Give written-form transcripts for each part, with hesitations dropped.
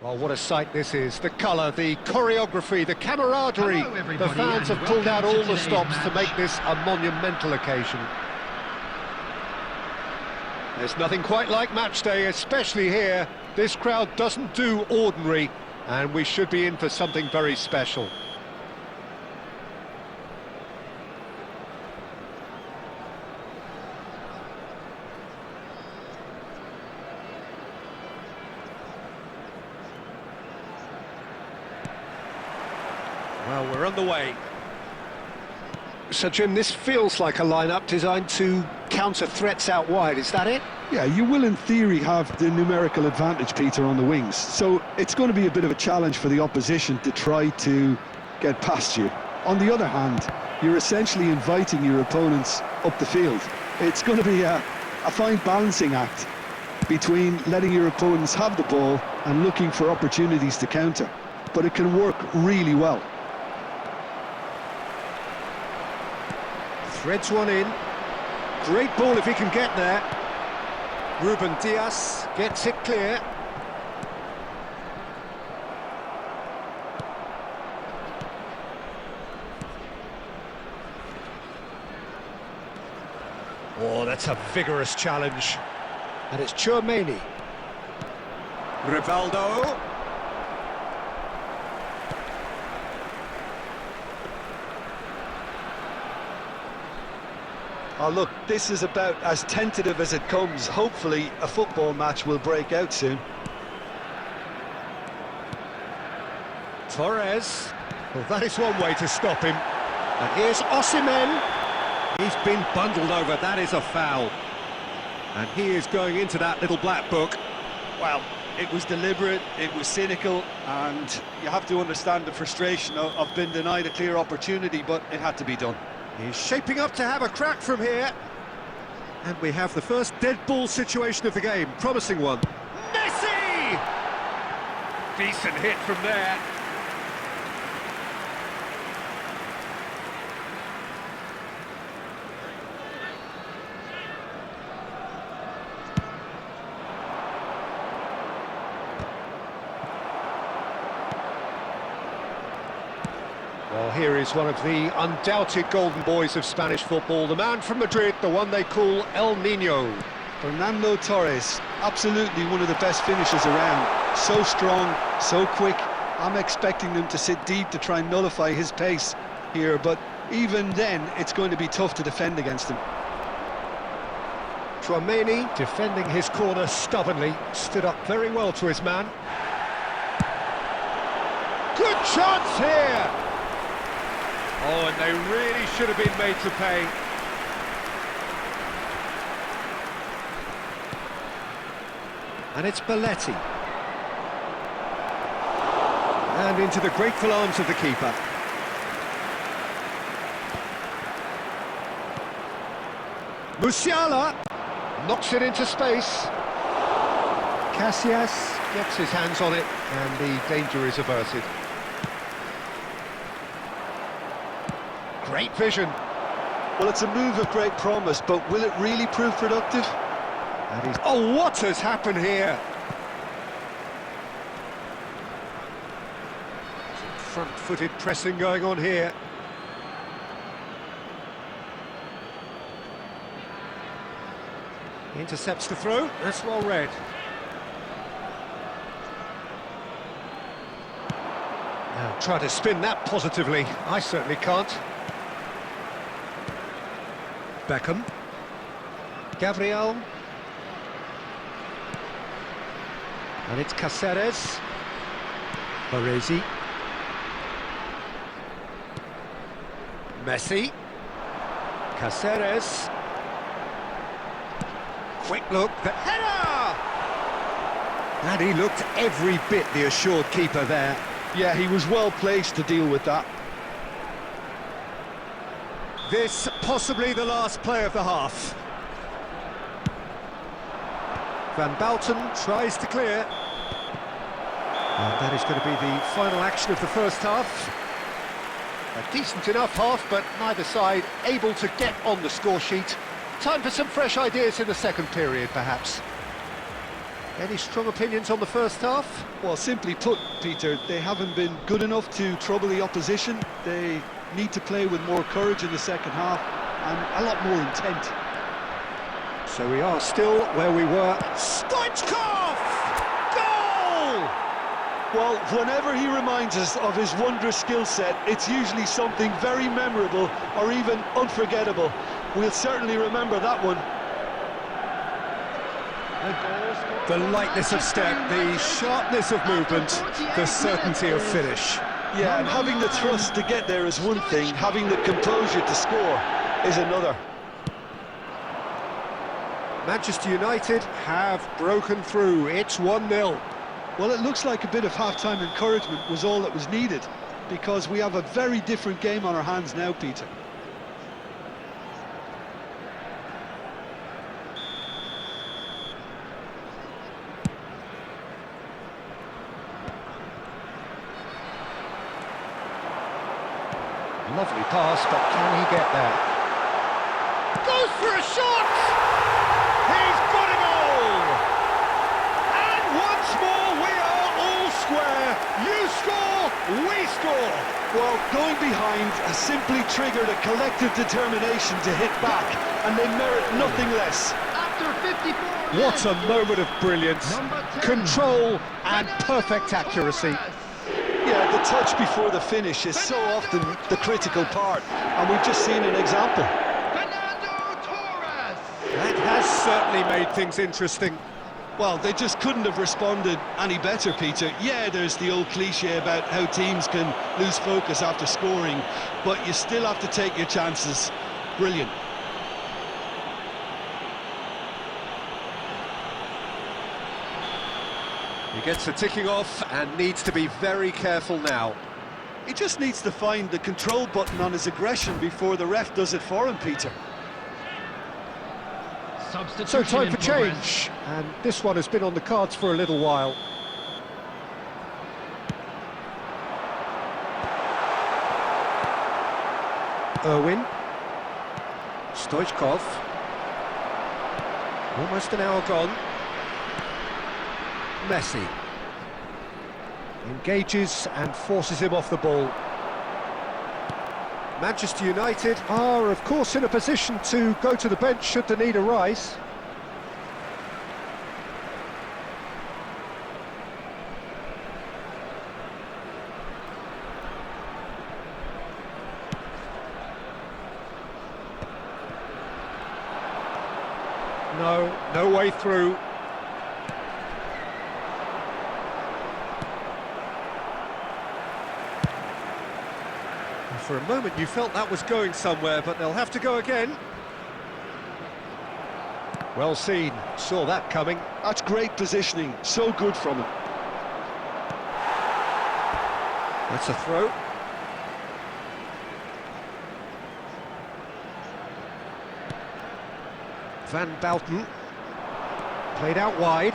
Well, what a sight this is. The colour, the choreography, the camaraderie. Hello, the fans have pulled out all the stops match. to make this a monumental occasion. There's nothing quite like match day, especially here. This crowd doesn't do ordinary, and we should be in for something very special. Well, we're underway. So, Jim, this feels like a lineup designed to counter threats out wide, is that it? Yeah, you will in theory have the numerical advantage, Peter, on the wings. So it's going to be a bit of a challenge for the opposition to try to get past you. On the other hand, you're essentially inviting your opponents up the field. It's going to be a fine balancing act between letting your opponents have the ball and looking for opportunities to counter. But it can work really well. Threads one in. Great ball if he can get there. Ruben Diaz gets it clear. Oh, that's a vigorous challenge. And it's Chouameni. Rivaldo. Oh, look, this is about as tentative as it comes. Hopefully, a football match will break out soon. Torres. Well, that is one way to stop him. And here's Osimhen. He's been bundled over. That is a foul. And he is going into that little black book. Well, it was deliberate, it was cynical, and you have to understand the frustration of being denied a clear opportunity, but it had to be done. He's shaping up to have a crack from here. And we have the first dead ball situation of the game. Promising one. Messi! Decent hit from there. Well, here is one of the undoubted golden boys of Spanish football, the man from Madrid, the one they call El Niño. Fernando Torres, absolutely one of the best finishers around. So strong, so quick. I'm expecting him to sit deep to try and nullify his pace here, but even then, it's going to be tough to defend against him. Chouameni defending his corner stubbornly, stood up very well to his man. Good chance here! Oh, and they really should have been made to pay. And it's Belletti. And into the grateful arms of the keeper. Musiala knocks it into space. Casillas gets his hands on it, and the danger is averted. Great vision. Well, it's a move of great promise, but will it really prove productive? Oh, what has happened here? Some front-footed pressing going on here. He intercepts the throw. That's well read. Now try to spin that positively. I certainly can't. Beckham. Gabriel. And it's Cáceres. Baresi. Messi. Cáceres. Quick look. The header! And he looked every bit the assured keeper there. Yeah, he was well placed to deal with that. This possibly the last play of the half. Van Bouten tries to clear. And that is going to be the final action of the first half. A decent enough half, but neither side able to get on the score sheet. Time for some fresh ideas in the second period, perhaps. Any strong opinions on the first half? Well, simply put, Peter, they haven't been good enough to trouble the opposition. They need to play with more courage in the second half and a lot more intent. So we are still where we were. Stoichkov! Goal! Well, whenever he reminds us of his wondrous skill set, it's usually something very memorable or even unforgettable. We'll certainly remember that one. The lightness of step, the sharpness of movement, the certainty of finish. Yeah, and having the thrust to get there is one thing, having the composure to score is another. Manchester United have broken through. It's 1-0. Well, it looks like a bit of half-time encouragement was all that was needed, because we have a very different game on our hands now, Peter. Lovely pass, but can he get there? Goes for a shot! He's got a goal! And once more we are all square. You score, we score. Well, going behind has simply triggered a collective determination to hit back, and they merit nothing less. After 54 What a moment of brilliance, control and perfect accuracy. Yeah, the touch before the finish is so often the critical part, and we've just seen an example. That has certainly made things interesting. Well, they just couldn't have responded any better, Peter. Yeah, there's the old cliche about how teams can lose focus after scoring, but you still have to take your chances. Brilliant. He gets a ticking off and needs to be very careful now. He just needs to find the control button on his aggression before the ref does it for him, Peter. So time for change, and this one has been on the cards for a little while. Irwin. Stoichkov. Almost an hour gone. Messi. Engages and forces him off the ball. Manchester United are, of course, in a position to go to the bench should the need arise. No way through. For a moment you felt that was going somewhere, but they'll have to go again. Well seen, saw that coming. That's great positioning, so good from him. That's a throw. Van Bouten. Played out wide.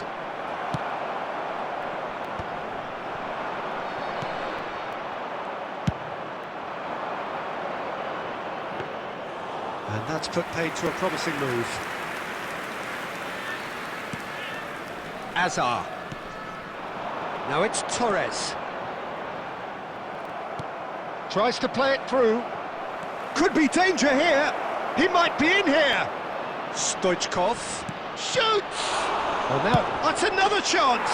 And that's put paid to a promising move. Azar. Now it's Torres. Tries to play it through. Could be danger here. He might be in here. Stoichkov shoots. Well, now that's another chance.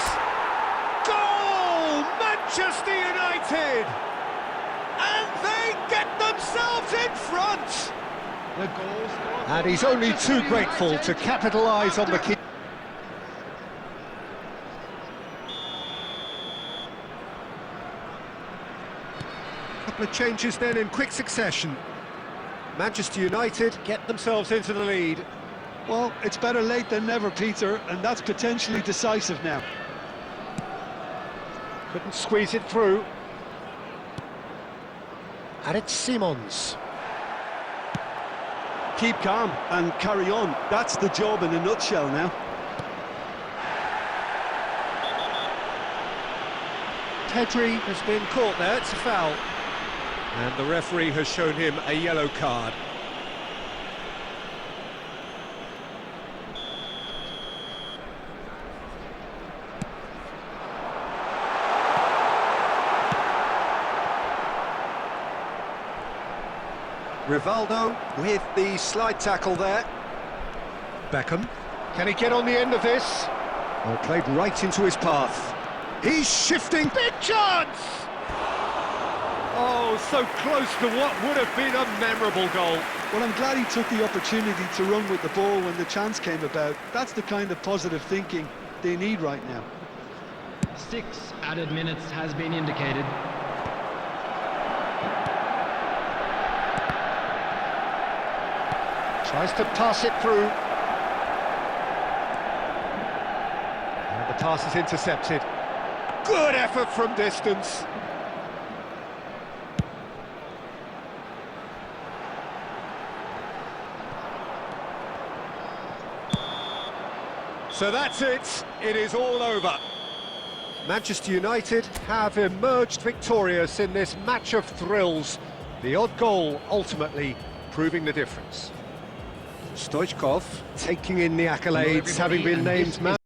Goal, Manchester United, and they get themselves in front. And he's only too grateful to capitalise on the key. Couple of changes then in quick succession. Manchester United get themselves into the lead. Well, it's better late than never, Peter, and that's potentially decisive now. Couldn't squeeze it through. And it's Simons. Keep calm and carry on. That's the job in a nutshell now. Pedri has been caught there, it's a foul. And the referee has shown him a yellow card. Rivaldo with the slide tackle there. Beckham, can he get on the end of this? Oh, played right into his path. He's shifting, big chance! Oh, so close to what would have been a memorable goal. Well, I'm glad he took the opportunity to run with the ball when the chance came about. That's the kind of positive thinking they need right now. 6 added minutes has been indicated. Tries to pass it through. And the pass is intercepted. Good effort from distance. So that's it. It is all over. Manchester United have emerged victorious in this match of thrills. The odd goal ultimately proving the difference. Stoichkov taking in the accolades, having been named man.